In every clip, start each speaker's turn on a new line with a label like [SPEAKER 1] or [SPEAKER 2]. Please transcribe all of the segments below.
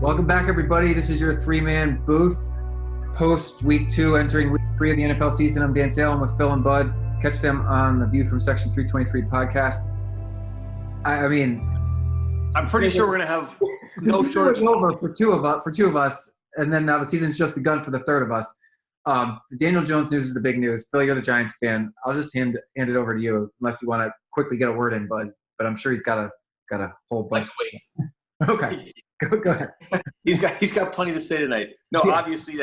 [SPEAKER 1] Welcome back, everybody. This is your three-man booth. Post week 2, entering week 3 of the NFL season. I'm Dan Salem with Phil and Bud. Catch them on the View from Section 323 podcast. I mean,
[SPEAKER 2] I'm pretty sure we're gonna have no shortage.
[SPEAKER 1] Over for two of us, and then now the season's just begun for the third of us. The Daniel Jones news is the big news. Phil, you're the Giants fan. I'll just hand it over to you, unless you want to quickly get a word in, Bud. But I'm sure he's got a whole bunch. Okay. Go ahead.
[SPEAKER 2] He's got plenty to say tonight. No, yeah. Obviously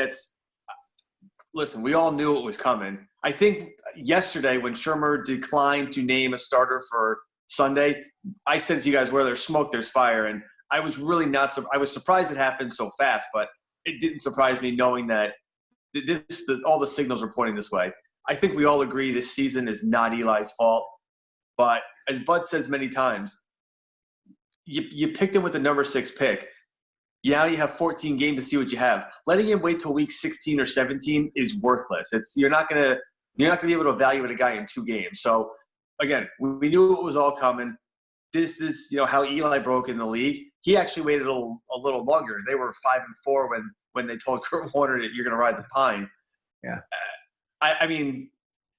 [SPEAKER 2] listen, we all knew it was coming. I think yesterday when Shermer declined to name a starter for Sunday, I said to you guys, where there's smoke, there's fire. And I was really I was surprised it happened so fast, but it didn't surprise me knowing that all the signals were pointing this way. I think we all agree this season is not Eli's fault. But as Bud says many times, you picked him with the number 6 pick. Now you have 14 games to see what you have. Letting him wait till week 16 or 17 is worthless. You're not gonna be able to evaluate a guy in 2 games. So again, we knew it was all coming. This is how Eli broke in the league. He actually waited a little longer. They were 5-4 when they told Kurt Warner that you're going to ride the pine.
[SPEAKER 1] Yeah.
[SPEAKER 2] I mean,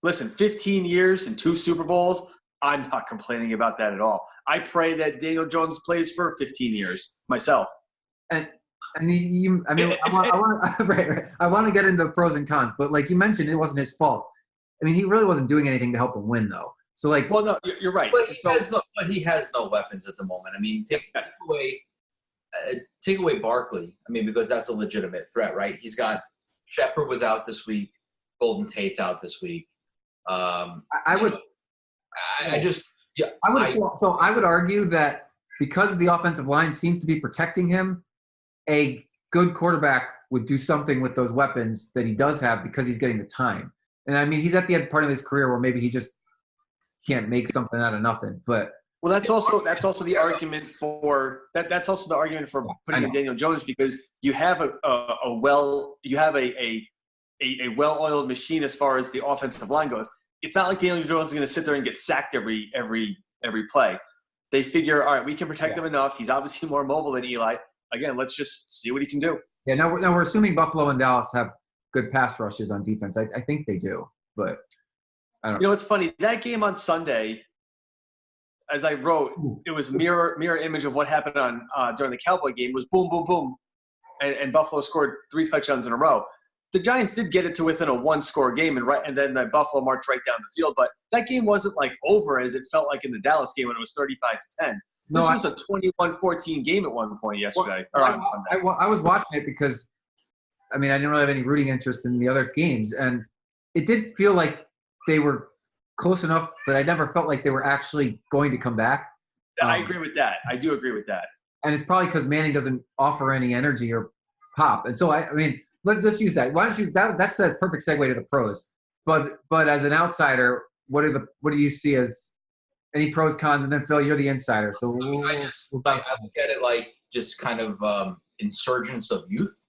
[SPEAKER 2] listen, 15 years and 2 Super Bowls. I'm not complaining about that at all. I pray that Daniel Jones plays for 15 years myself.
[SPEAKER 1] And I want to get into pros and cons, but like you mentioned, it wasn't his fault. I mean, he really wasn't doing anything to help him win, though. So,
[SPEAKER 2] well, no, you're right.
[SPEAKER 3] But he has no weapons at the moment. I mean, take away Barkley. I mean, because that's a legitimate threat, right? He's got Shepard was out this week. Golden Tate's out this week.
[SPEAKER 1] I would argue that because the offensive line seems to be protecting him, a good quarterback would do something with those weapons that he does have because he's getting the time. And I mean, he's at the end part of his career where maybe he just can't make something out of nothing. But
[SPEAKER 2] that's also the argument for that. That's also the argument for putting in Daniel Jones, because you have a well-oiled machine as far as the offensive line goes. It's not like Daniel Jones is going to sit there and get sacked every play. They figure, all right, we can protect him enough. He's obviously more mobile than Eli. Again, let's just see what he can do.
[SPEAKER 1] Yeah, now we're assuming Buffalo and Dallas have good pass rushes on defense. I think they do, but I don't know.
[SPEAKER 2] It's funny. That game on Sunday, as I wrote, it was mirror image of what happened on during the Cowboy game. It was boom, boom, boom, and Buffalo scored 3 touchdowns in a row. The Giants did get it to within a 1-score game, and then Buffalo marched right down the field. But that game wasn't like over as it felt like in the Dallas game when it was 35-10. This was a 21-14 game at one point yesterday or on Sunday.
[SPEAKER 1] I was watching it because, I mean, I didn't really have any rooting interest in the other games, and it did feel like they were close enough, but I never felt like they were actually going to come back.
[SPEAKER 2] I agree with that. I do agree with that.
[SPEAKER 1] And it's probably because Manning doesn't offer any energy or pop. And so, I mean, let's use that. Why don't you? That's a perfect segue to the pros. But as an outsider, what do you see as any pros, cons? And then Phil, you're the insider. So
[SPEAKER 3] I look at it like just kind of insurgence of youth,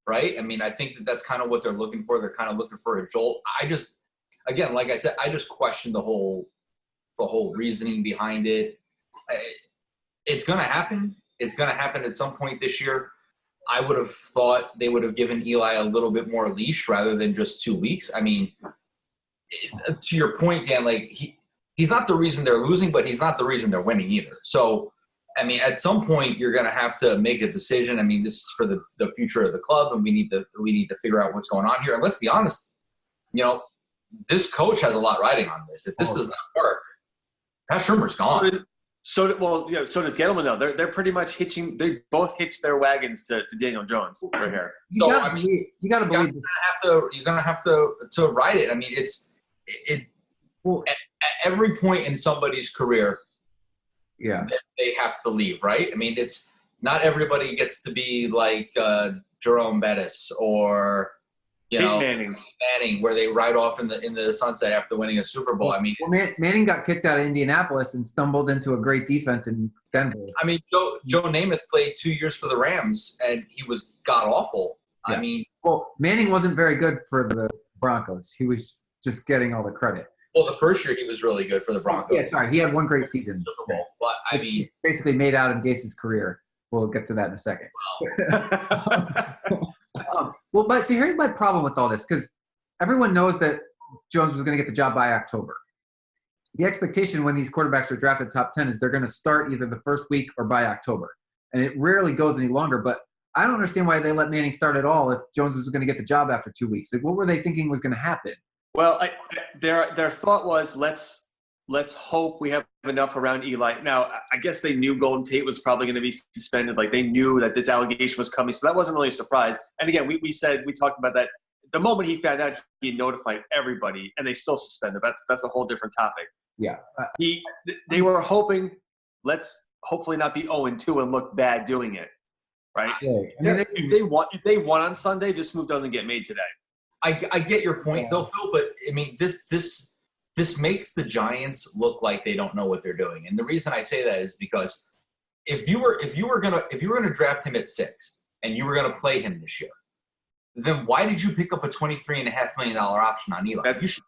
[SPEAKER 3] right? I mean, I think that's kind of what they're looking for. They're kind of looking for a jolt. Again, like I said, I just question the whole reasoning behind it. It's going to happen. It's going to happen at some point this year. I would have thought they would have given Eli a little bit more leash rather than just 2 weeks. I mean, to your point, Dan, like he's not the reason they're losing, but he's not the reason they're winning either. So, I mean, at some point you're going to have to make a decision. I mean, this is for the future of the club, and we need to figure out what's going on here. And let's be honest, this coach has a lot riding on this. If this does not work, Pat Shermer's gone.
[SPEAKER 2] So does Gettleman, though. They're pretty much hitching. They both hitched their wagons to Daniel Jones right here.
[SPEAKER 1] You got to believe. You're
[SPEAKER 3] gonna have to ride it. I mean, at every point in somebody's career, they have to leave, right? I mean, it's not everybody gets to be like Jerome Bettis or Manning, where they ride off in the sunset after winning a Super Bowl. I mean,
[SPEAKER 1] Manning got kicked out of Indianapolis and stumbled into a great defense in Denver.
[SPEAKER 3] I mean, Joe Namath played 2 years for the Rams, and he was god awful. Yeah. I mean,
[SPEAKER 1] Manning wasn't very good for the Broncos. He was just getting all the credit.
[SPEAKER 3] Well, the first year he was really good for the Broncos.
[SPEAKER 1] Yeah, sorry, he had one great season.
[SPEAKER 3] Super Bowl, but I mean,
[SPEAKER 1] basically made out in Gase's career. We'll get to that in a second. Well, but see, here's my problem with all this, because everyone knows that Jones was going to get the job by October. The expectation when these quarterbacks are drafted top 10 is they're going to start either the first week or by October. And it rarely goes any longer. But I don't understand why they let Manning start at all if Jones was going to get the job after 2 weeks. Like, what were they thinking was going to happen?
[SPEAKER 2] Well, their thought was let's hope we have enough around Eli. Now, I guess they knew Golden Tate was probably going to be suspended. Like, they knew that this allegation was coming, so that wasn't really a surprise. And again, we talked about that. The moment he found out, he notified everybody, and they still suspended. That's a whole different topic.
[SPEAKER 1] Yeah.
[SPEAKER 2] They were hoping, let's hopefully not be 0-2 and look bad doing it, right?
[SPEAKER 1] Yeah. I mean,
[SPEAKER 2] if they won on Sunday, this move doesn't get made today.
[SPEAKER 3] I get your point, though, Phil. But I mean, this makes the Giants look like they don't know what they're doing. And the reason I say that is because if you were gonna draft him at 6 and you were gonna play him this year, then why did you pick up a $23.5 million option on Eli?
[SPEAKER 2] It's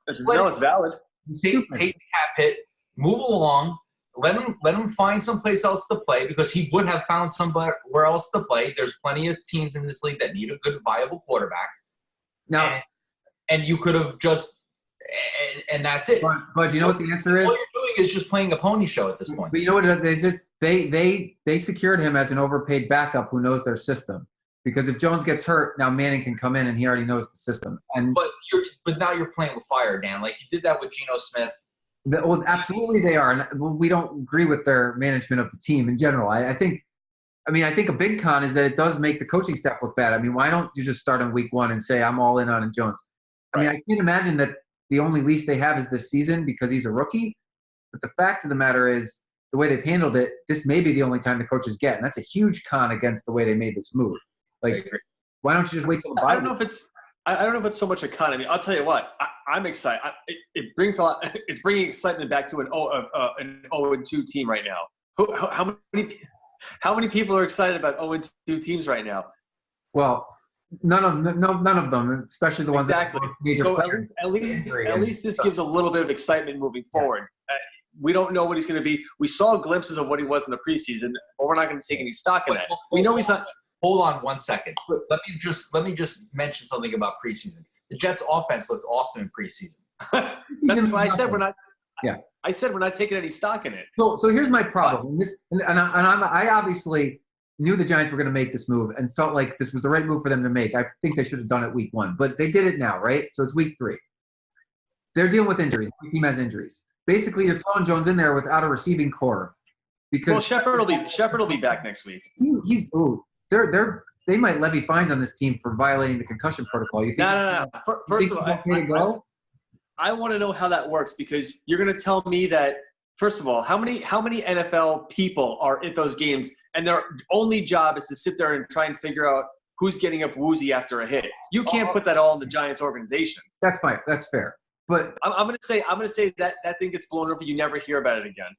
[SPEAKER 2] valid.
[SPEAKER 3] Take the cap hit, move along, let him find someplace else to play, because he would have found somewhere else to play. There's plenty of teams in this league that need a good, viable quarterback.
[SPEAKER 1] Now,
[SPEAKER 3] and you could have just and that's it.
[SPEAKER 1] But do you know what the answer is?
[SPEAKER 3] All you're doing is just playing a pony show at this point.
[SPEAKER 1] But you know what? They secured him as an overpaid backup who knows their system. Because if Jones gets hurt, now Manning can come in and he already knows the system.
[SPEAKER 3] But now you're playing with fire, Dan. Like you did that with Geno Smith.
[SPEAKER 1] Well, absolutely they are. And we don't agree with their management of the team in general. I think a big con is that it does make the coaching staff look bad. I mean, why don't you just start on week 1 and say, I'm all in on Jones? I mean, I can't imagine that the only lease they have is this season because he's a rookie. But the fact of the matter is, the way they've handled it, this may be the only time the coaches get. And that's a huge con against the way they made this move. Like, why don't you just wait till the bye?
[SPEAKER 2] I don't know if it's so much a con. I mean, I'll tell you what. I'm excited. It brings a lot. It's bringing excitement back to an 0-2 team right now. How many people are excited about 0-2 teams right now?
[SPEAKER 1] Well, none of them, especially the ones
[SPEAKER 2] exactly.
[SPEAKER 1] That major
[SPEAKER 2] so
[SPEAKER 1] players.
[SPEAKER 2] At least this gives a little bit of excitement moving forward. We don't know what he's going to be. We saw glimpses of what he was in the preseason, but we're not going to take any stock in that. We know he's not.
[SPEAKER 3] Hold on 1 second. Let me just mention something about preseason. The Jets' offense looked awesome in preseason.
[SPEAKER 2] That's why I said we're not.
[SPEAKER 1] Yeah.
[SPEAKER 2] I said we're not taking any stock in it.
[SPEAKER 1] So here's my problem. I obviously knew the Giants were going to make this move and felt like this was the right move for them to make. I think they should have done it week 1, but they did it now, right? So it's week 3. They're dealing with injuries. The team has injuries. Basically, you're throwing Jones in there without a receiving core. Because
[SPEAKER 2] Shepard will be back next week.
[SPEAKER 1] They might levy fines on this team for violating the concussion protocol. You think?
[SPEAKER 2] No. First of all, I want to know how that works, because you're going to tell me that. First of all, how many NFL people are at those games and their only job is to sit there and try and figure out who's getting up woozy after a hit? You can't put that all in the Giants organization.
[SPEAKER 1] That's fine. That's fair. But
[SPEAKER 2] I'm going to say that thing gets blown over. You never hear about it again.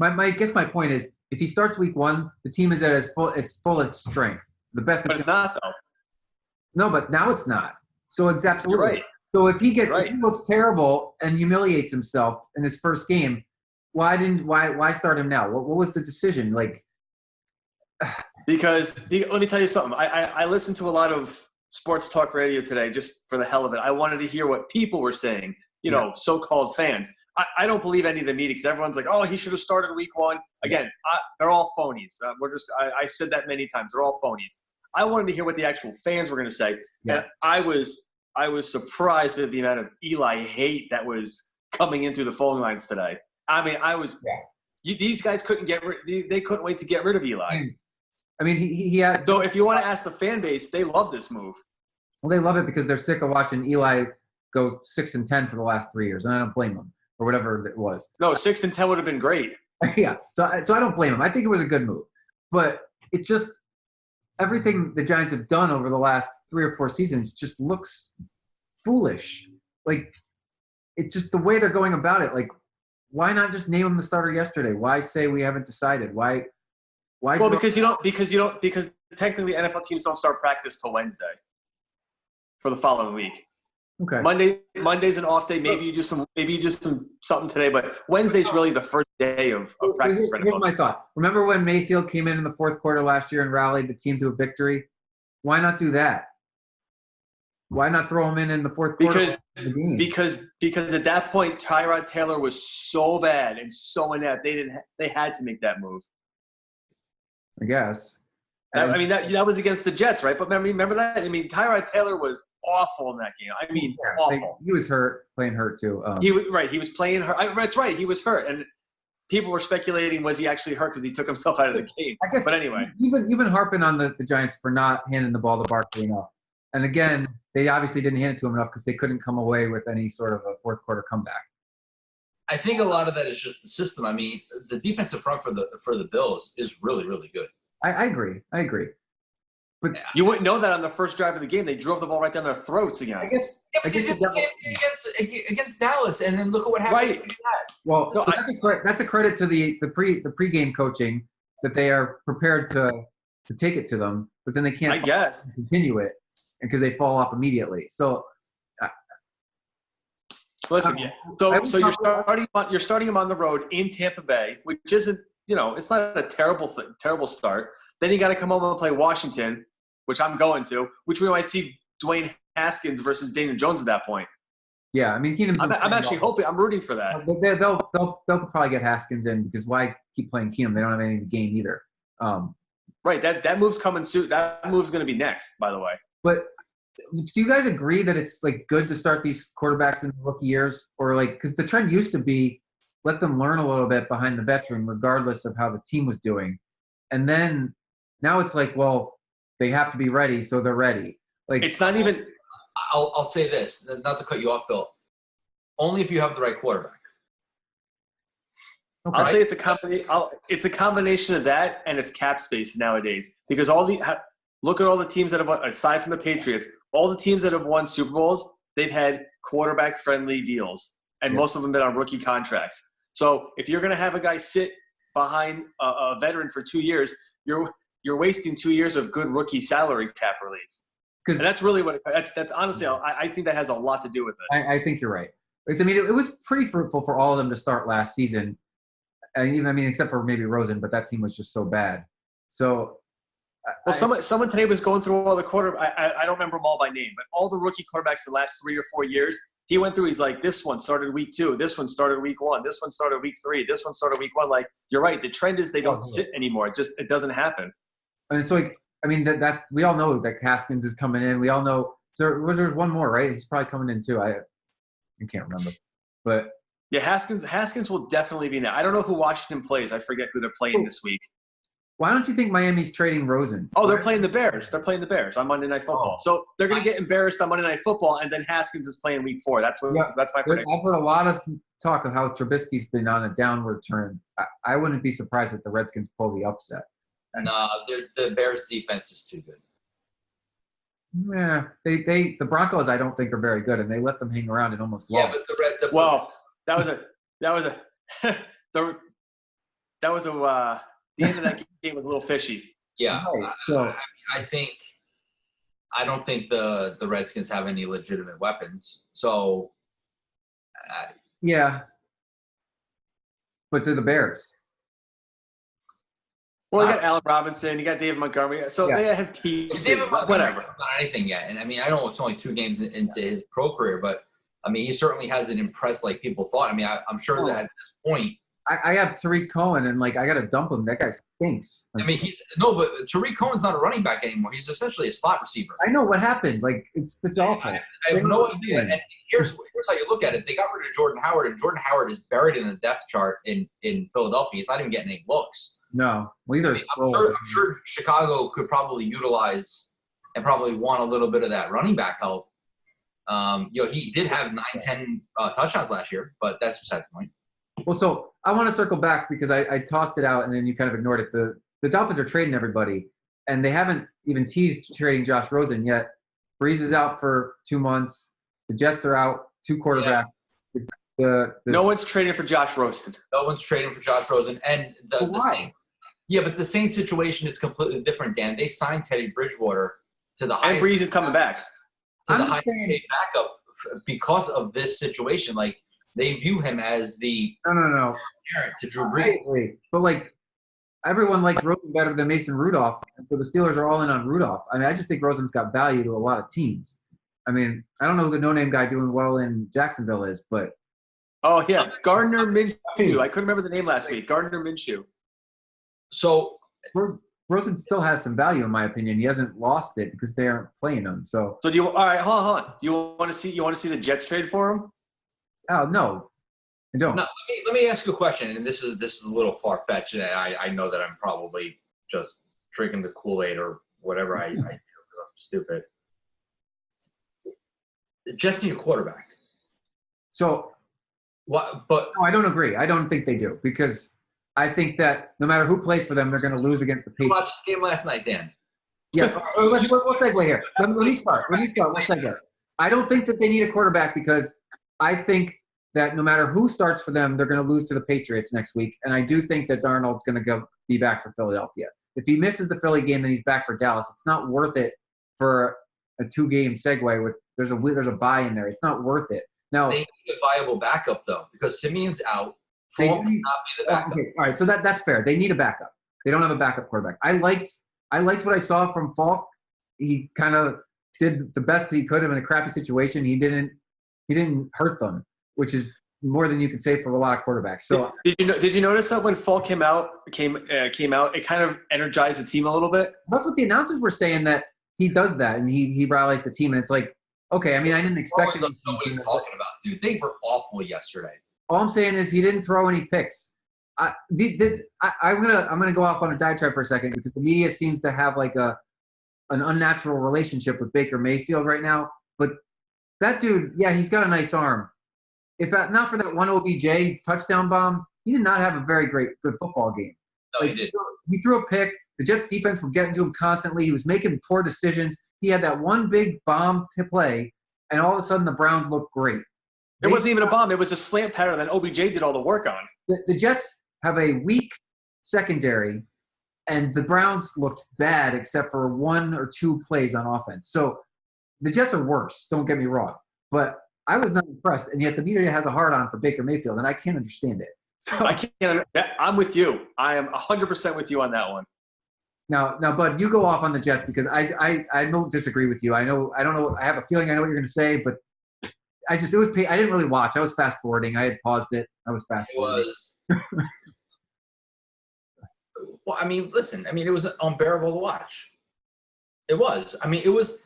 [SPEAKER 1] I guess my point is, if he starts week 1, the team is at its full strength. The best.
[SPEAKER 2] But it's not, though.
[SPEAKER 1] No, but now it's not. So it's absolutely
[SPEAKER 2] You're right.
[SPEAKER 1] So if he looks terrible and humiliates himself in his first game, why start him now? What was the decision? Like,
[SPEAKER 2] because let me tell you something. I listened to a lot of sports talk radio today just for the hell of it. I wanted to hear what people were saying. So-called fans. I don't believe any of the media, because everyone's like, oh, he should have started week 1. Again, they're all phonies. I said that many times. They're all phonies. I wanted to hear what the actual fans were going to say. Yeah. And I was surprised with the amount of Eli hate that was coming in through the phone lines today. I mean, these guys they couldn't wait to get rid of Eli.
[SPEAKER 1] I mean, he had.
[SPEAKER 2] So if you want to ask the fan base, they love this move.
[SPEAKER 1] Well, they love it because they're sick of watching Eli go 6-10 for the last 3 years, and I don't blame them. Or whatever it was.
[SPEAKER 2] No, 6-10 would have been great.
[SPEAKER 1] Yeah, so I don't blame him. I think it was a good move. But it just – everything the Giants have done over the last 3 or 4 seasons just looks foolish. Like, it's just the way they're going about it. Like, why not just name him the starter yesterday? Why say we haven't decided? Why?
[SPEAKER 2] Well, because technically NFL teams don't start practice till Wednesday for the following week.
[SPEAKER 1] Okay.
[SPEAKER 2] Monday's an off day. Maybe you do something today, but Wednesday's really the first day of practice.
[SPEAKER 1] Here's my thought. Remember when Mayfield came in the fourth quarter last year and rallied the team to a victory? Why not do that? Why not throw him in the fourth quarter?
[SPEAKER 2] Because at that point Tyrod Taylor was so bad and so inept. They had to make that move.
[SPEAKER 1] I guess.
[SPEAKER 2] I mean that was against the Jets, right? But remember that? I mean, Tyrod Taylor was awful in that game. I mean, awful.
[SPEAKER 1] He was playing hurt too.
[SPEAKER 2] He was playing hurt. That's right. He was hurt, and people were speculating, was he actually hurt because he took himself out of the game?
[SPEAKER 1] I guess. But
[SPEAKER 2] anyway,
[SPEAKER 1] you've been harping on the Giants for not handing the ball to Barkley enough, and again, they obviously didn't hand it to him enough because they couldn't come away with any sort of a fourth quarter comeback.
[SPEAKER 3] I think a lot of that is just the system. I mean, the defensive front for the Bills is really, really good.
[SPEAKER 1] I agree. But
[SPEAKER 2] you wouldn't know that on the first drive of the game. They drove the ball right down their throats again.
[SPEAKER 1] I guess
[SPEAKER 3] against Dallas, and then look at what happened.
[SPEAKER 2] Right.
[SPEAKER 1] Well, so that's a credit to the pregame coaching that they are prepared to take it to them, but then they can't continue it because they fall off immediately. So
[SPEAKER 2] listen, so you're starting them on the road in Tampa Bay, which isn't, it's not a terrible start. Then you got to come home and play Washington, which I'm going to, which we might see Dwayne Haskins versus Daniel Jones at that point.
[SPEAKER 1] Yeah, I mean, Keenum's
[SPEAKER 2] I'm actually hoping. I'm rooting for that.
[SPEAKER 1] They'll probably get Haskins in because why keep playing Keenum? They don't have anything to gain either.
[SPEAKER 2] Right. That move's coming soon. That move's going to be next, by the way.
[SPEAKER 1] But do you guys agree that it's good to start these quarterbacks in the rookie years, or because the trend used to be let them learn a little bit behind the veteran, regardless of how the team was doing, and then now it's they have to be ready, so they're ready.
[SPEAKER 2] It's not even.
[SPEAKER 3] I'll say this, not to cut you off, Phil. Only if you have the right quarterback.
[SPEAKER 2] Okay. I'll say it's a combination of that and it's cap space nowadays, because look at all the teams that have won, aside from the Patriots, all the teams that have won Super Bowls, they've had quarterback-friendly deals, and most of them been on rookie contracts. So if you're going to have a guy sit behind a veteran for 2 years, you're wasting 2 years of good rookie salary cap relief. And that's really that's honestly, I think that has a lot to do with it.
[SPEAKER 1] I think you're right. Because, I mean, it was pretty fruitful for all of them to start last season. And even, except for maybe Rosen, but that team was just so bad. So,
[SPEAKER 2] someone today was going through all the I don't remember them all by name, but all the rookie quarterbacks the last 3 or 4 years, he went through. He's like, this one started week 2, this one started week 1, this one started week 3, this one started week 1. You're right. The trend is they don't sit anymore. It doesn't happen.
[SPEAKER 1] And so, that's we all know that Haskins is coming in. We all know. So there's one more, right? He's probably coming in too. I can't remember, but
[SPEAKER 2] yeah, Haskins will definitely be now. I don't know who Washington plays. I forget who they're playing this week.
[SPEAKER 1] Why don't you think Miami's trading Rosen?
[SPEAKER 2] Oh, they're playing the Bears. They're playing the Bears on Monday Night Football. So they're going to get embarrassed on Monday Night Football, and then Haskins is playing Week 4. That's my prediction.
[SPEAKER 1] I've heard a lot of talk of how Trubisky's been on a downward turn. I wouldn't be surprised if the Redskins pull the upset.
[SPEAKER 3] No, the Bears' defense is too good.
[SPEAKER 1] Yeah, the Broncos I don't think are very good, and they let them hang around and almost lost.
[SPEAKER 3] Yeah, but
[SPEAKER 2] the end of that game was a little fishy.
[SPEAKER 3] Yeah,
[SPEAKER 1] right, so
[SPEAKER 3] I don't think the Redskins have any legitimate weapons. So,
[SPEAKER 1] yeah, but they're the Bears.
[SPEAKER 2] Well, you got Allen Robinson, you got David Montgomery, so they have pieces.
[SPEAKER 3] David
[SPEAKER 2] whatever.
[SPEAKER 3] Not anything yet, and I know it's only 2 games into his pro career, but he certainly hasn't impressed like people thought. I'm sure that at this point,
[SPEAKER 1] I have Tariq Cohen, and I got to dump him. That guy stinks.
[SPEAKER 3] But Tariq Cohen's not a running back anymore. He's essentially a slot receiver.
[SPEAKER 1] I know what happened. It's awful.
[SPEAKER 3] I have no idea. And here's how you look at it. They got rid of Jordan Howard, and Jordan Howard is buried in the depth chart in Philadelphia. He's not even getting any looks.
[SPEAKER 1] No, either.
[SPEAKER 3] I'm sure Chicago could probably utilize and probably want a little bit of that running back help. He did have 9-10 touchdowns last year, but that's beside the point.
[SPEAKER 1] Well, so I want to circle back because I tossed it out and then you kind of ignored it. The Dolphins are trading everybody, and they haven't even teased trading Josh Rosen yet. Breeze is out for 2 months. The Jets are out, 2 quarterbacks. Yeah.
[SPEAKER 2] No one's trading for Josh Rosen.
[SPEAKER 3] No one's trading for Josh Rosen. And the same. Yeah, but the same situation is completely different, Dan. They signed Teddy Bridgewater to the highest.
[SPEAKER 2] And Breeze is coming back.
[SPEAKER 3] To the highest paid backup because of this situation. Like, they view him as the
[SPEAKER 1] No.
[SPEAKER 3] parent to Drew
[SPEAKER 1] I
[SPEAKER 3] Brees.
[SPEAKER 1] agree. But, like, everyone likes Rosen better than Mason Rudolph, and so the Steelers are all in on Rudolph. I mean, I just think Rosen's got value to a lot of teams. I mean, I don't know who the no-name guy doing well in Jacksonville is, but
[SPEAKER 2] Oh, yeah. Gardner Minshew. I couldn't remember the name last week. Gardner Minshew.
[SPEAKER 3] So
[SPEAKER 1] Rosen still has some value in my opinion. He hasn't lost it because they aren't playing him. So
[SPEAKER 2] do you? All right, hold on. You want to see the Jets trade for him?
[SPEAKER 1] oh no, I don't.
[SPEAKER 3] no, let me ask you a question, and this is a little far fetched. And I know that I'm probably just drinking the Kool-Aid or whatever I do because I'm stupid. The Jets need a quarterback.
[SPEAKER 1] So
[SPEAKER 3] What? But
[SPEAKER 1] no, I don't agree. I don't think they do because I think that no matter who plays for them, they're going to lose against the
[SPEAKER 3] you
[SPEAKER 1] Patriots.
[SPEAKER 3] watched the game last night, Dan.
[SPEAKER 1] Yeah, we'll segue here. Let me start. We'll segue. I don't think that they need a quarterback because I think that no matter who starts for them, they're going to lose to the Patriots next week. And I do think that Darnold's going to be back for Philadelphia. If he misses the Philly game, then he's back for Dallas. It's not worth it for a 2-game segue with there's a bye in there. It's not worth it. Now
[SPEAKER 3] They need a viable backup though, because Simeon's out. Falk cannot be the backup.
[SPEAKER 1] Okay, all right, so that's fair. They need a backup. They don't have a backup quarterback. I liked what I saw from Falk. He kind of did the best he could in a crappy situation. He didn't hurt them, which is more than you could say for a lot of quarterbacks. So
[SPEAKER 2] did you notice that when Falk came out, it kind of energized the team a little bit?
[SPEAKER 1] that's what the announcers were saying, that he does that and he rallies the team. And it's like, okay, I mean, I didn't expect him.
[SPEAKER 3] Know what he's talking about, dude. They were awful yesterday.
[SPEAKER 1] All I'm saying is he didn't throw any picks. I'm gonna go off on a diatribe for a second because the media seems to have like an unnatural relationship with Baker Mayfield right now. But that dude, yeah, he's got a nice arm. If not for that one OBJ touchdown bomb, he did not have a very good football game.
[SPEAKER 3] No, he did.
[SPEAKER 1] He threw a pick. The Jets defense were getting to him constantly. He was making poor decisions. He had that one big bomb to play, and all of a sudden the Browns looked great.
[SPEAKER 2] It wasn't even a bomb. It was a slant pattern that OBJ did all the work on.
[SPEAKER 1] The Jets have a weak secondary, and the Browns looked bad except for 1 or 2 plays on offense. So the Jets are worse, don't get me wrong. But I was not impressed, and yet the media has a hard-on for Baker Mayfield, and I can't understand it. So
[SPEAKER 2] I'm with you. I am 100% with you on that one.
[SPEAKER 1] Now, Bud, you go off on the Jets because I don't disagree with you. I don't know. I have a feeling I know what you're going to say, but I didn't really watch. I was fast forwarding. I had paused it. I was fast forwarding.
[SPEAKER 3] It was. Well, I mean, listen. I mean, it was unbearable to watch. It was. I mean, it was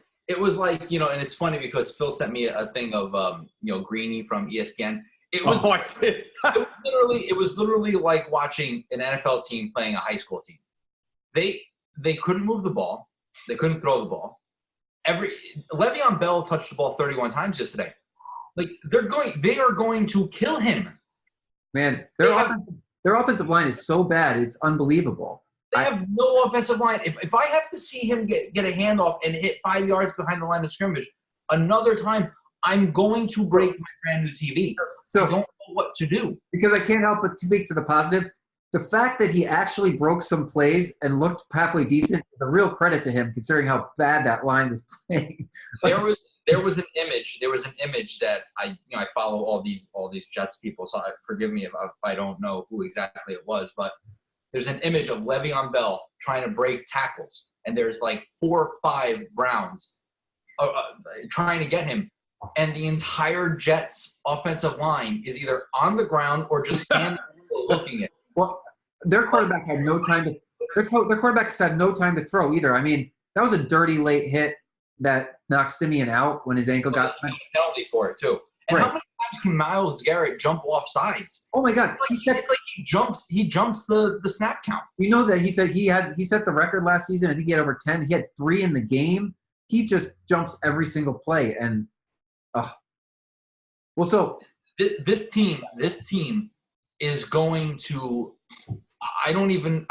[SPEAKER 3] like, and it's funny because Phil sent me a thing of Greeny from ESPN. It was.
[SPEAKER 2] Oh, I did.
[SPEAKER 3] it was literally like watching an NFL team playing a high school team. They couldn't move the ball. They couldn't throw the ball. Le'Veon Bell touched the ball 31 times yesterday. Like they are going to kill him.
[SPEAKER 1] Man, their offensive line is so bad, it's unbelievable.
[SPEAKER 3] They have no offensive line. If I have to see him get a handoff and hit 5 yards behind the line of scrimmage another time, I'm going to break my brand new TV.
[SPEAKER 1] So
[SPEAKER 3] I don't know what to do.
[SPEAKER 1] Because I can't help but speak to the positive. The fact that he actually broke some plays and looked halfway decent is a real credit to him, considering how bad that line was playing.
[SPEAKER 3] There was an image. There was an image that I follow all these Jets people. So forgive me if I don't know who exactly it was, but there's an image of Le'Veon Bell trying to break tackles, and there's like 4 or 5 Browns trying to get him, and the entire Jets offensive line is either on the ground or just standing looking at.
[SPEAKER 1] Well, their quarterback had no time to. Their quarterback had no time to throw either. I mean, that was a dirty late hit that knocked Simeon out when his ankle got
[SPEAKER 3] penalty for it too. And
[SPEAKER 1] right.
[SPEAKER 3] How many times can Myles Garrett jump off sides?
[SPEAKER 1] Oh my God!
[SPEAKER 3] It's like he jumps the snap count.
[SPEAKER 1] You know that he said he set the record last season. I think he had over 10. He had 3 in the game. He just jumps every single play, and well, so
[SPEAKER 3] this team is going to. I don't even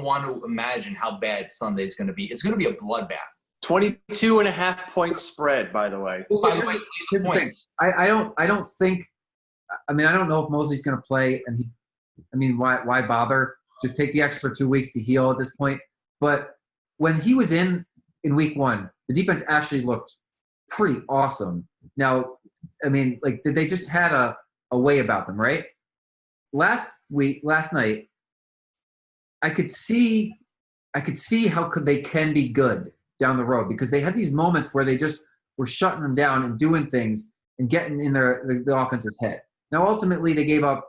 [SPEAKER 3] want to imagine how bad Sunday's going to be. It's going to be a bloodbath.
[SPEAKER 2] 22.5-point spread, by the way.
[SPEAKER 3] By the way,
[SPEAKER 1] here's the thing. I don't think. I mean, I don't know if Mosley's going to play, and why bother? Just take the extra 2 weeks to heal at this point. But when he was in week 1, the defense actually looked pretty awesome. Now, I mean, like they just had a way about them, right? Last night, I could see how they can be good down the road because they had these moments where they just were shutting them down and doing things and getting in the offense's head. Now, ultimately, they gave up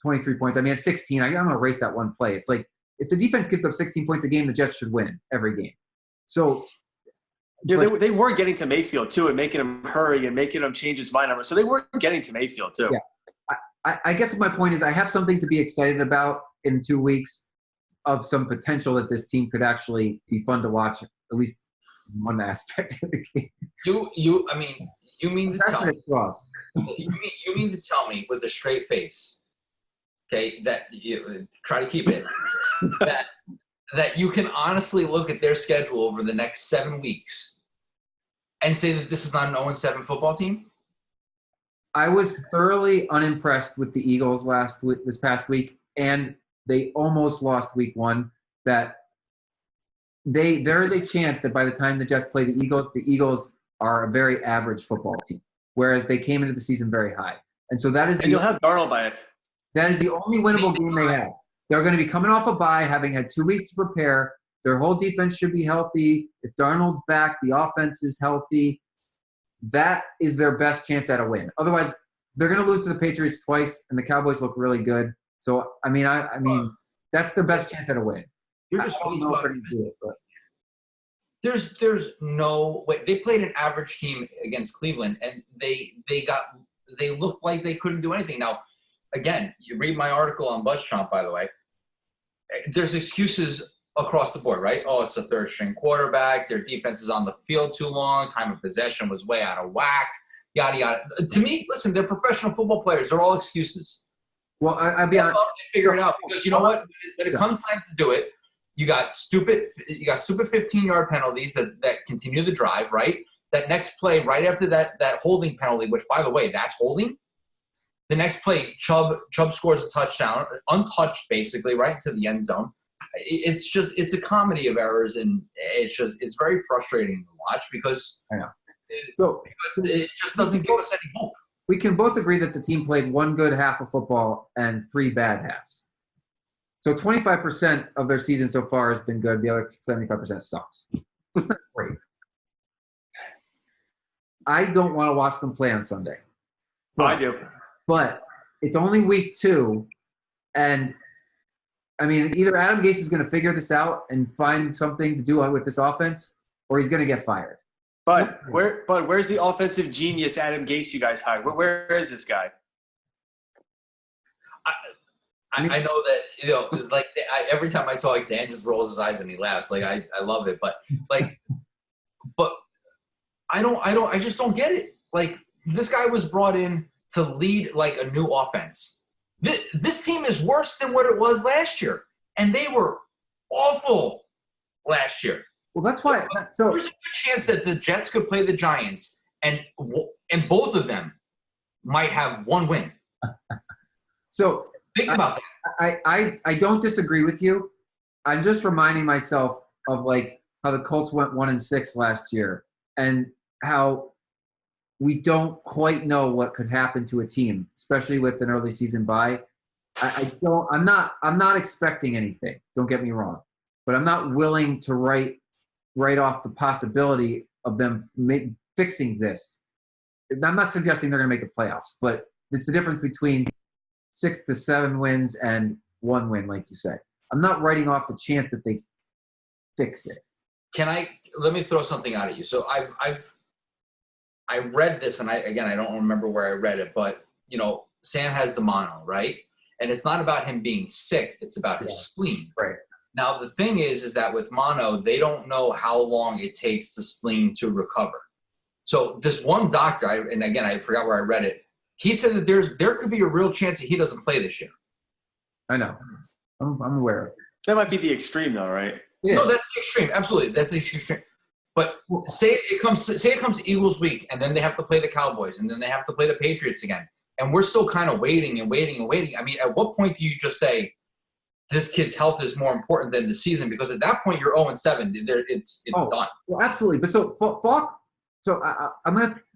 [SPEAKER 1] 23 points. I mean, at 16, I'm going to erase that one play. It's like if the defense gives up 16 points a game, the Jets should win every game. So,
[SPEAKER 2] yeah, they were getting to Mayfield too, and making him hurry and making him change his mind number. So they were getting to Mayfield too.
[SPEAKER 1] Yeah, I guess my point is I have something to be excited about in 2 weeks of some potential that this team could actually be fun to watch, at least one aspect of the game.
[SPEAKER 3] You mean to tell me? You mean to tell me with a straight face, okay, that you try to keep it, that you can honestly look at their schedule over the next 7 weeks and say that this is not an 0-7 football team?
[SPEAKER 1] I was thoroughly unimpressed with the Eagles this past week, and they almost lost week 1. That there is a chance that by the time the Jets play the Eagles are a very average football team, whereas they came into the season very high. And so that is
[SPEAKER 2] and you'll have Darnold by it.
[SPEAKER 1] That is the only winnable game they have. They're going to be coming off a bye, having had 2 weeks to prepare. Their whole defense should be healthy. If Darnold's back, the offense is healthy. That is their best chance at a win. Otherwise, they're going to lose to the Patriots twice, and the Cowboys look really good. So, I mean, that's their best chance at a win.
[SPEAKER 3] You're just There's no way. They played an average team against Cleveland, and they looked like they couldn't do anything. Now, again, you read my article on BuzzChomp, by the way. There's excuses across the board, right? Oh, it's a third-string quarterback. Their defense is on the field too long. Time of possession was way out of whack. Yada yada. To me, listen, they're professional football players. They're all excuses.
[SPEAKER 1] Well, I'll be honest.
[SPEAKER 3] Figure it out because you know what? When it comes time to do it, you got stupid 15-yard penalties that continue the drive, right? That next play right after that holding penalty, which by the way, that's holding. The next play, Chubb scores a touchdown, untouched basically, right into the end zone. It's a comedy of errors, and it's very frustrating to watch because
[SPEAKER 1] I know.
[SPEAKER 3] Because it just doesn't give us any hope.
[SPEAKER 1] We can both agree that the team played 1 good half of football and 3 bad halves. So 25% of their season so far has been good. The other 75% sucks. It's not great. I don't want to watch them play on Sunday.
[SPEAKER 2] I do.
[SPEAKER 1] But it's only week 2, and I mean, either Adam Gase is going to figure this out and find something to do with this offense, or he's going to get fired.
[SPEAKER 2] But where's the offensive genius Adam Gase you guys hired? Where is this guy?
[SPEAKER 3] I know that like every time I talk, Dan just rolls his eyes and he laughs. Like I love it, but I just don't get it. Like this guy was brought in to lead like a new offense. This team is worse than what it was last year, and they were awful last year.
[SPEAKER 1] Well, that's why. So
[SPEAKER 3] there's a good chance that the Jets could play the Giants, and both of them might have 1 win.
[SPEAKER 1] So
[SPEAKER 3] think about that.
[SPEAKER 1] I don't disagree with you. I'm just reminding myself of like how the Colts went 1-6 last year, and how we don't quite know what could happen to a team, especially with an early season bye. I'm not expecting anything. Don't get me wrong, but I'm not willing to write off the possibility of them fixing this. I'm not suggesting they're going to make the playoffs, but it's the difference between 6 to 7 wins and 1 win, like you said. I'm not writing off the chance that they fix it.
[SPEAKER 3] Let me throw something out at you. So I read this, and I don't remember where I read it, but Sam has the mono, right? And it's not about him being sick; it's about his spleen.
[SPEAKER 1] Right.
[SPEAKER 3] Now the thing is that with mono, they don't know how long it takes the spleen to recover. So this one doctor, I forgot where I read it. He said that there could be a real chance that he doesn't play this year.
[SPEAKER 1] I know. I'm aware of it.
[SPEAKER 2] That might be the extreme, though, right?
[SPEAKER 1] Yeah.
[SPEAKER 3] No, that's the extreme. Absolutely, that's the extreme. But say it comes Eagles week, and then they have to play the Cowboys, and then they have to play the Patriots again, and we're still kind of waiting. I mean, at what point do you just say this kid's health is more important than the season? Because at that point, you're 0-7. It's done.
[SPEAKER 1] Well, absolutely. But so Falk. So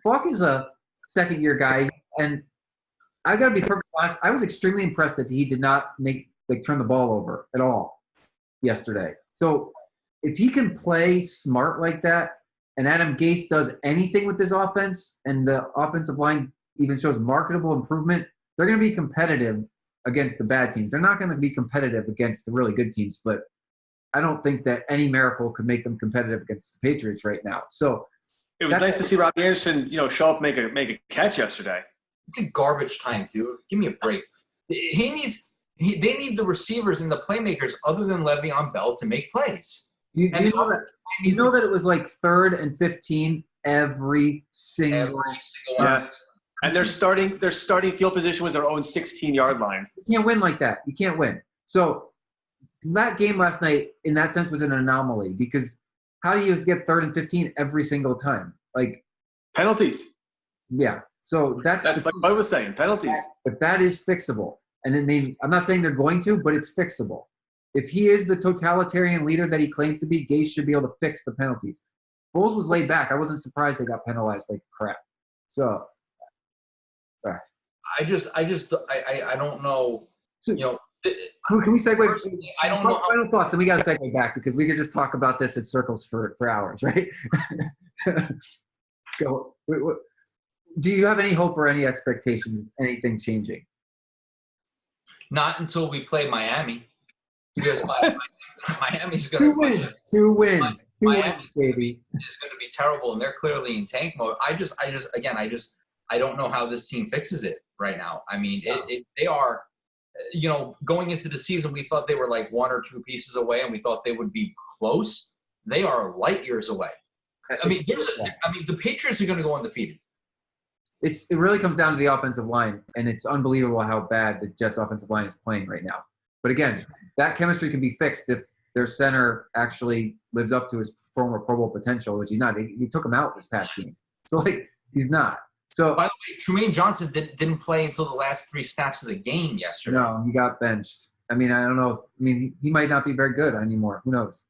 [SPEAKER 1] Falk is a second-year guy, and I got to be perfectly honest. I was extremely impressed that he did not turn the ball over at all yesterday. So if he can play smart like that, and Adam Gase does anything with this offense, and the offensive line even shows marketable improvement, they're going to be competitive against the bad teams. They're not going to be competitive against the really good teams, but I don't think that any miracle could make them competitive against the Patriots right now. So
[SPEAKER 2] it was nice to see Robbie Anderson, show up, make a catch yesterday.
[SPEAKER 3] It's a garbage time, dude. Give me a break. They need the receivers and the playmakers other than Le'Veon Bell to make plays.
[SPEAKER 1] You know that it was like 3rd and 15 every single
[SPEAKER 3] one.
[SPEAKER 2] Yeah. And their starting field position was their own 16-yard line.
[SPEAKER 1] You can't win like that. You can't win. So that game last night, in that sense, was an anomaly because how do you get 3rd and 15 every single time? Like
[SPEAKER 2] penalties.
[SPEAKER 1] Yeah. So that's
[SPEAKER 2] like I was saying, penalties.
[SPEAKER 1] But that is fixable. And then I'm not saying they're going to, but it's fixable. If he is the totalitarian leader that he claims to be, Gase should be able to fix the penalties. Foles was laid back. I wasn't surprised they got penalized like crap. So
[SPEAKER 3] I don't know.
[SPEAKER 1] So, can we segue?
[SPEAKER 3] I don't know.
[SPEAKER 1] Final thoughts. Then we got to segue back because we could just talk about this in circles for hours, right? Go. Do you have any hope or any expectations of anything changing?
[SPEAKER 3] Not until we play Miami. Because Miami's going to
[SPEAKER 1] two wins, baby.
[SPEAKER 3] Is going to be terrible, and they're clearly in tank mode. I don't know how this team fixes it right now. I mean, they are, going into the season, we thought they were like 1 or 2 pieces away, and we thought they would be close. They are light years away. I mean, the Patriots are going to go undefeated.
[SPEAKER 1] It really comes down to the offensive line, and it's unbelievable how bad the Jets' offensive line is playing right now. But again, that chemistry can be fixed if their center actually lives up to his former Pro Bowl potential, which he's not. He took him out this past game. So, he's not. So,
[SPEAKER 3] by the way, Trumaine Johnson didn't play until the last 3 snaps of the game yesterday.
[SPEAKER 1] No, he got benched. I mean, I don't know. I mean, he might not be very good anymore. Who knows?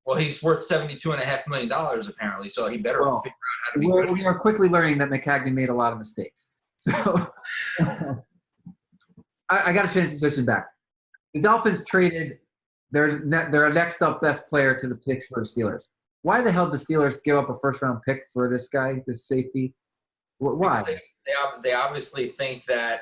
[SPEAKER 3] Well, he's worth $72.5 million apparently, so he better figure out how to be good.
[SPEAKER 1] We are quickly learning that McCagney made a lot of mistakes. So, I got to change the position back. The Dolphins traded their next up best player to the Pittsburgh Steelers. Why the hell did the Steelers give up a first-round pick for this guy, this safety? Why?
[SPEAKER 3] They obviously think that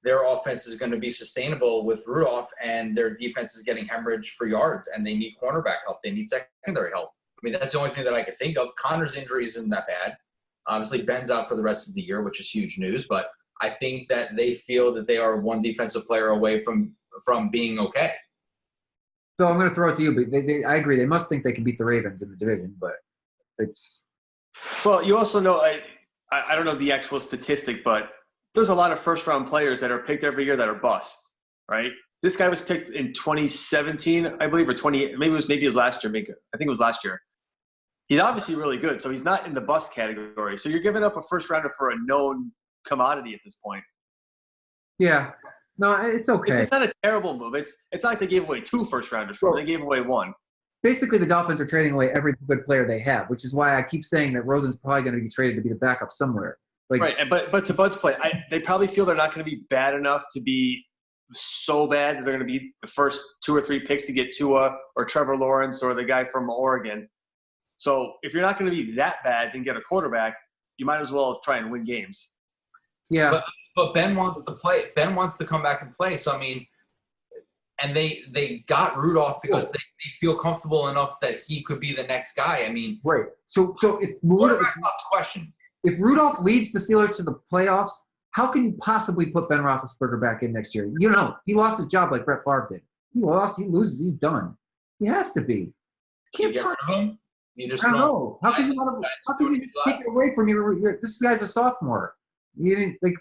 [SPEAKER 3] their offense is going to be sustainable with Rudolph, and their defense is getting hemorrhage for yards, and they need cornerback help. They need secondary help. I mean, that's the only thing that I could think of. Connor's injury isn't that bad. Obviously, Ben's out for the rest of the year, which is huge news. But I think that they feel that they are one defensive player away from being okay.
[SPEAKER 1] So I'm going to throw it to you, but I agree. They must think they can beat the Ravens in the division, but it's –
[SPEAKER 2] Well, you also know I don't know the actual statistic, but there's a lot of first-round players that are picked every year that are busts, right? This guy was picked in 2017, I believe, or maybe it was last year. I think it was last year. He's obviously really good, so he's not in the bust category. So you're giving up a first-rounder for a known commodity at this point.
[SPEAKER 1] Yeah. No, it's okay.
[SPEAKER 2] It's not a terrible move. It's not like they gave away 2 first-rounders for him. They gave away 1.
[SPEAKER 1] Basically, the Dolphins are trading away every good player they have, which is why I keep saying that Rosen's probably going to be traded to be the backup somewhere.
[SPEAKER 2] Right, but to Bud's point, they probably feel they're not going to be bad enough to be so bad that they're going to be the first 2 or 3 picks to get Tua or Trevor Lawrence or the guy from Oregon. So if you're not going to be that bad and get a quarterback, you might as well try and win games.
[SPEAKER 1] Yeah.
[SPEAKER 3] But Ben wants to play. Ben wants to come back and play. So, I mean, and they got Rudolph because they feel comfortable enough that he could be the next guy. I mean,
[SPEAKER 1] right. So if
[SPEAKER 3] quarterback's not the question.
[SPEAKER 1] If Rudolph leads the Steelers to the playoffs, how can you possibly put Ben Roethlisberger back in next year? He lost his job like Brett Favre did. He loses, he's done. He has to be.
[SPEAKER 3] You get rid of him?
[SPEAKER 1] I don't know. How can you just take it away from you? This guy's a sophomore. You didn't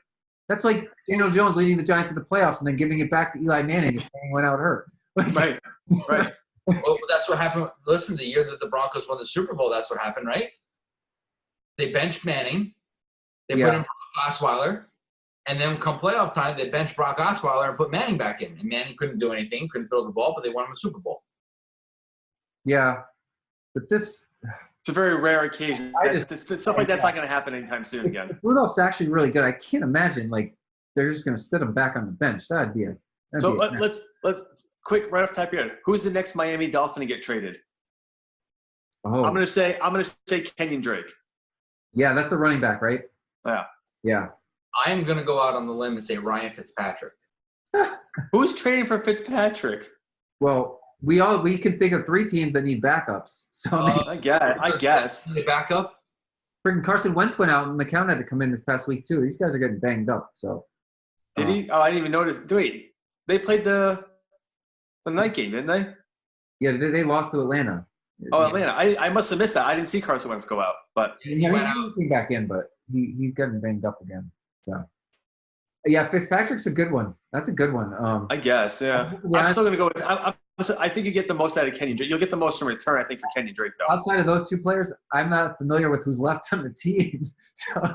[SPEAKER 1] that's like Daniel Jones leading the Giants to the playoffs and then giving it back to Eli Manning if Manning went out hurt.
[SPEAKER 2] Right.
[SPEAKER 3] Well, that's what happened. Listen, the year that the Broncos won the Super Bowl, that's what happened, right? They benched Manning. They put in Brock Osweiler. And then come playoff time, they benched Brock Osweiler and put Manning back in. And Manning couldn't do anything, couldn't throw the ball, but they won the Super Bowl.
[SPEAKER 1] Yeah. But this
[SPEAKER 2] It's a very rare occasion. Stuff like that's not going to happen anytime soon again.
[SPEAKER 1] If Rudolph's actually really good, I can't imagine they're just going to sit him back on the bench.
[SPEAKER 2] Let's quick right off the top here. Who's the next Miami Dolphin to get traded?
[SPEAKER 1] Oh.
[SPEAKER 2] I'm gonna say Kenyon Drake.
[SPEAKER 1] Yeah, that's the running back, right? Yeah.
[SPEAKER 3] I am gonna go out on the limb and say Ryan Fitzpatrick.
[SPEAKER 2] Who's trading for Fitzpatrick?
[SPEAKER 1] Well, we can think of 3 teams that need backups. So
[SPEAKER 2] I guess.
[SPEAKER 3] The backup.
[SPEAKER 1] Freaking Carson Wentz went out, and McCown had to come in this past week too. These guys are getting banged up. So.
[SPEAKER 2] Did he? Oh, I didn't even notice. Wait, they played the night game, didn't they?
[SPEAKER 1] Yeah, they lost to Atlanta.
[SPEAKER 2] Oh, Atlanta. I must have missed that. I didn't see Carson Wentz go out, but
[SPEAKER 1] he came back in, but he's getting banged up again. So. Yeah, Fitzpatrick's a good one. That's a good one.
[SPEAKER 2] I guess, yeah. I'm still gonna go with. I think you get the most out of Kenyon Drake. You'll get the most in return, I think, for Kenyon Drake, though.
[SPEAKER 1] Outside of those 2 players, I'm not familiar with who's left on the team. So.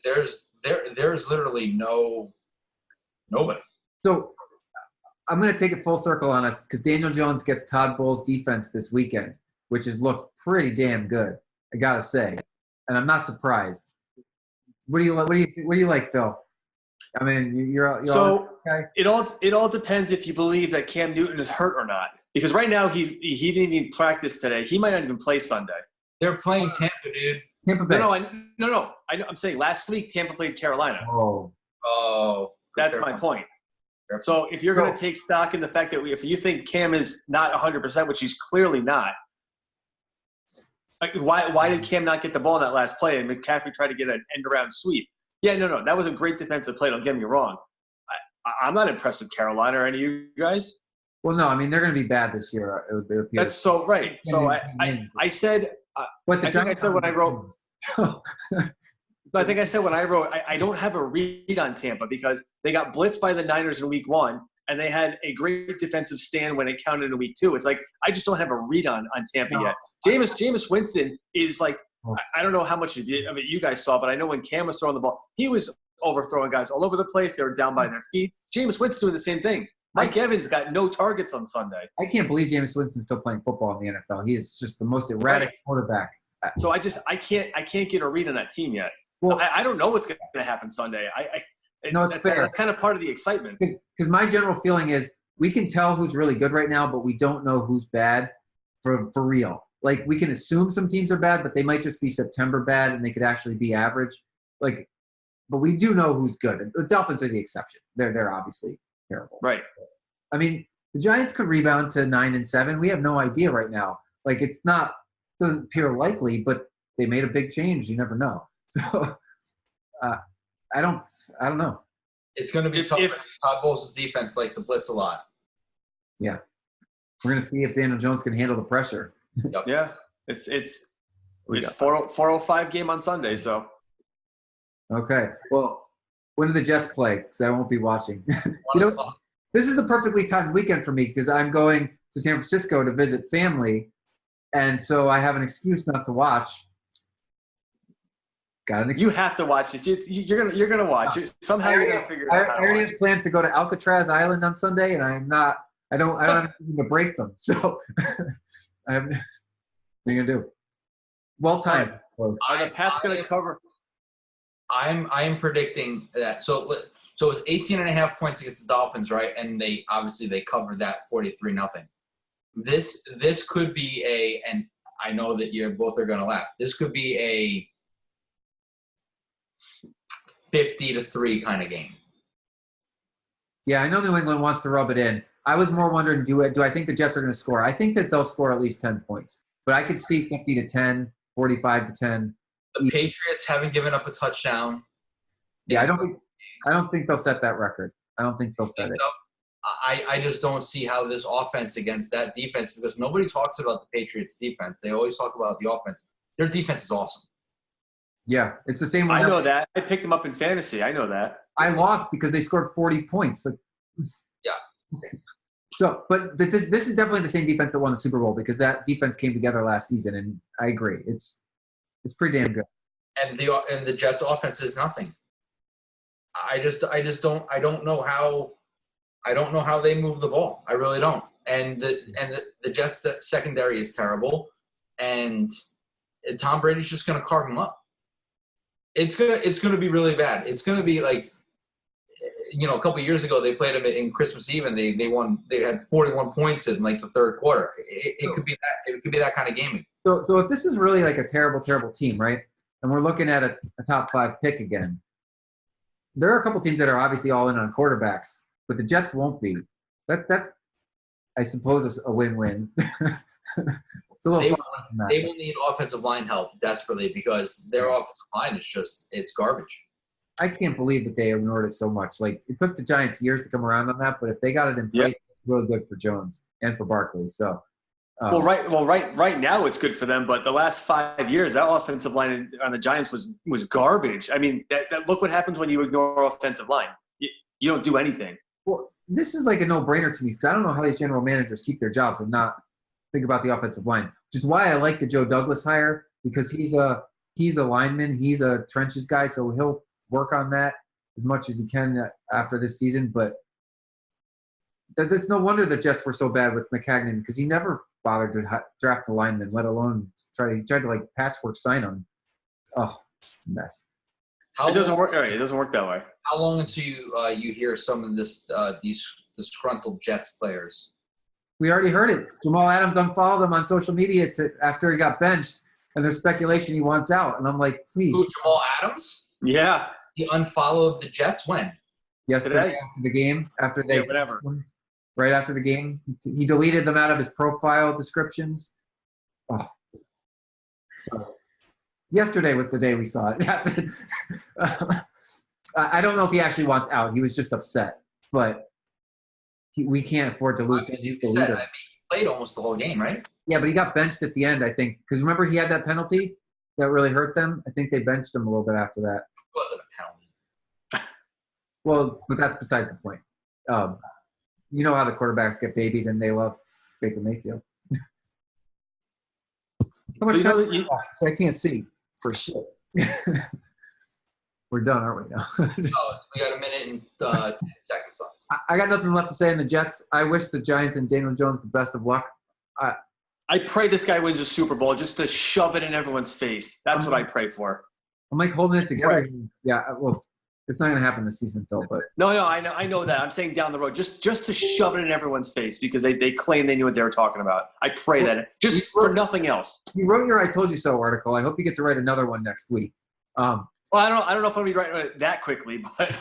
[SPEAKER 3] There's literally nobody.
[SPEAKER 1] So I'm going to take it full circle on us because Daniel Jones gets Todd Bowles' defense this weekend, which has looked pretty damn good, I got to say. And I'm not surprised. What do you like, Phil? I mean, you're
[SPEAKER 2] so
[SPEAKER 1] okay?
[SPEAKER 2] It all depends if you believe that Cam Newton is hurt or not. Because right now he didn't even practice today. He might not even play Sunday.
[SPEAKER 3] They're playing Tampa, dude.
[SPEAKER 1] Tampa Bay.
[SPEAKER 2] No. I'm saying last week Tampa played Carolina.
[SPEAKER 1] Oh.
[SPEAKER 2] That's my point. So if you're going to take stock in the fact that if you think Cam is not 100%, which he's clearly not, why did Cam not get the ball in that last play and McCaffrey tried to get an end-around sweep? Yeah, no. That was a great defensive play. Don't get me wrong. I'm not impressed with Carolina or any of you guys.
[SPEAKER 1] Well, no. I mean, they're going to be bad this year.
[SPEAKER 2] That's so right. So I said – I think I said when I wrote – I think I said when I wrote, I don't have a read on Tampa because they got blitzed by the Niners in week 1, and they had a great defensive stand when it counted in week 2. It's like I just don't have a read on Tampa yet. Jameis Winston is like, I don't know how much of it you guys saw, but I know when Cam was throwing the ball, he was overthrowing guys all over the place. They were down by their feet. Jameis Winston doing the same thing. Mike Evans got no targets on Sunday.
[SPEAKER 1] I can't believe Jameis Winston's still playing football in the NFL. He is just the most erratic quarterback.
[SPEAKER 2] So I can't get a read on that team yet. Well, I don't know what's going to happen Sunday. It's fair. That's kind of part of the excitement.
[SPEAKER 1] Because my general feeling is we can tell who's really good right now, but we don't know who's bad for real. Like, we can assume some teams are bad, but they might just be September bad, and they could actually be average. But we do know who's good. The Dolphins are the exception. They're obviously terrible.
[SPEAKER 2] Right.
[SPEAKER 1] I mean, the Giants could rebound to 9-7. We have no idea right now. Like, doesn't appear likely, but they made a big change. You never know. So, I don't know.
[SPEAKER 3] It's going to be tough. Todd Bowles' defense like the blitz a lot.
[SPEAKER 1] Yeah, we're going to see if Daniel Jones can handle the pressure.
[SPEAKER 2] Yep. Yeah, it's 4:05 game on Sunday. So,
[SPEAKER 1] okay. Well, when do the Jets play? Because I won't be watching. This is a perfectly timed weekend for me because I'm going to San Francisco to visit family, and so I have an excuse not to watch.
[SPEAKER 2] You have to watch it. You're gonna watch it. Somehow you're gonna figure it out.
[SPEAKER 1] I already have plans to go to Alcatraz Island on Sunday, and I don't have anything to break them. So I have nothing to do. Well timed.
[SPEAKER 2] Are the Pats gonna cover?
[SPEAKER 3] I am predicting that. So it was 18.5 points against the Dolphins, right? And they covered that 43-0. This could be and I know that you both are gonna laugh. This could be a 50-3 kind of game.
[SPEAKER 1] Yeah, I know New England wants to rub it in. I was more wondering, do I think the Jets are going to score? I think that they'll score at least 10 points. But I could see 50-10, 45-10.
[SPEAKER 3] The Patriots haven't given up a touchdown.
[SPEAKER 1] Yeah, I don't think they'll set that record. I don't think they'll set it.
[SPEAKER 3] I just don't see how this offense against that defense, because nobody talks about the Patriots' defense. They always talk about the offense. Their defense is awesome.
[SPEAKER 1] Yeah, it's the same.
[SPEAKER 2] I know that. I picked them up in fantasy. I know that.
[SPEAKER 1] I lost because they scored 40 points.
[SPEAKER 3] Yeah.
[SPEAKER 1] So, but this is definitely the same defense that won the Super Bowl because that defense came together last season, and I agree. It's pretty damn good.
[SPEAKER 3] And the Jets' offense is nothing. I don't know how they move the ball. I really don't. And the Jets' secondary is terrible. and Tom Brady's just going to carve him up. It's gonna be really bad. It's gonna be like, a couple of years ago they played them in Christmas Eve and they won. They had 41 points in like the third quarter. It could be that. It could be that kind of gaming.
[SPEAKER 1] So if this is really like a terrible, terrible team, right? And we're looking at a top 5 pick again. There are a couple teams that are obviously all in on quarterbacks, but the Jets won't be. That's I suppose a win-win. It's a little
[SPEAKER 3] they will need offensive line help desperately because their offensive line is it's garbage.
[SPEAKER 1] I can't believe that they ignored it so much. Like, it took the Giants years to come around on that, but if they got it in place, it's really good for Jones and for Barkley. So,
[SPEAKER 2] right now it's good for them, but the last 5 years, that offensive line on the Giants was garbage. I mean, that look what happens when you ignore offensive line. You don't do anything.
[SPEAKER 1] Well, this is like a no-brainer to me because I don't know how these general managers keep their jobs and not think about the offensive line, which is why I like the Joe Douglas hire because he's a lineman, he's a trenches guy, so he'll work on that as much as he can after this season. But there's no wonder the Jets were so bad with McCagnon because he never bothered to draft a lineman, let alone he tried to like patchwork sign him. Oh, mess.
[SPEAKER 2] It doesn't work. It doesn't work that way.
[SPEAKER 3] How long until you hear some of these disgruntled Jets players?
[SPEAKER 1] We already heard it. Jamal Adams unfollowed him on social media after he got benched, and there's speculation he wants out. And I'm like, please.
[SPEAKER 3] Who, Jamal Adams?
[SPEAKER 2] Yeah.
[SPEAKER 3] He unfollowed the Jets when?
[SPEAKER 1] Yesterday after the game,
[SPEAKER 2] whatever.
[SPEAKER 1] Right after the game, he deleted them out of his profile descriptions. Oh. So yesterday was the day we saw it happen. I don't know if he actually wants out. He was just upset, but we can't afford to lose.
[SPEAKER 3] He played almost the whole game, right?
[SPEAKER 1] Yeah, but he got benched at the end, I think, because remember he had that penalty that really hurt them. I think they benched him a little bit after that.
[SPEAKER 3] It wasn't a penalty.
[SPEAKER 1] Well, but that's beside the point. You know how the quarterbacks get babied and they love Baker Mayfield. How much time I can't see for shit. We're done, aren't we now?
[SPEAKER 3] We got a minute and 10 seconds left.
[SPEAKER 1] I got nothing left to say on the Jets. I wish the Giants and Daniel Jones the best of luck.
[SPEAKER 2] I pray this guy wins a Super Bowl just to shove it in everyone's face. That's what I pray for.
[SPEAKER 1] I'm like holding it together. Right. Yeah, well, it's not going to happen this season, Phil. But
[SPEAKER 2] no, I know that. I'm saying down the road, just to shove it in everyone's face because they claim they knew what they were talking about. I pray that just for nothing else.
[SPEAKER 1] You wrote your "I Told You So" article. I hope you get to write another one next week.
[SPEAKER 2] Well, I don't know if I'll be writing it that quickly, but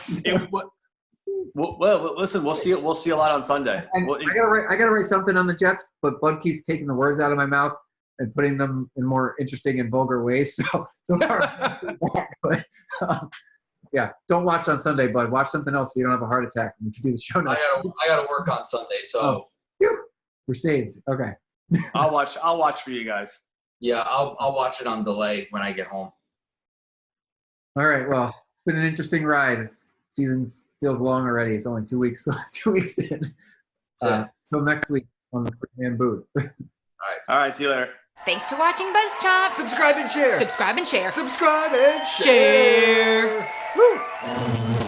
[SPEAKER 2] well, listen, we'll see. We'll see a lot on Sunday.
[SPEAKER 1] I gotta write something on the Jets, but Bud keeps taking the words out of my mouth and putting them in more interesting and vulgar ways. So far, but yeah, don't watch on Sunday, Bud. Watch something else so you don't have a heart attack. And we can do the show next.
[SPEAKER 3] I gotta work on Sunday, so
[SPEAKER 1] we're saved. Okay.
[SPEAKER 2] I'll watch for you guys.
[SPEAKER 3] Yeah, I'll watch it on delay when I get home.
[SPEAKER 1] All right. Well, it's been an interesting ride. Season feels long already. It's only 2 weeks. 2 weeks in. Till next week on the Free Man Booth.
[SPEAKER 2] All right. See you later.
[SPEAKER 4] Thanks for watching BuzzChomp.
[SPEAKER 5] Subscribe and share.
[SPEAKER 4] Subscribe and share.
[SPEAKER 5] Subscribe and share.
[SPEAKER 4] Share.
[SPEAKER 5] Woo.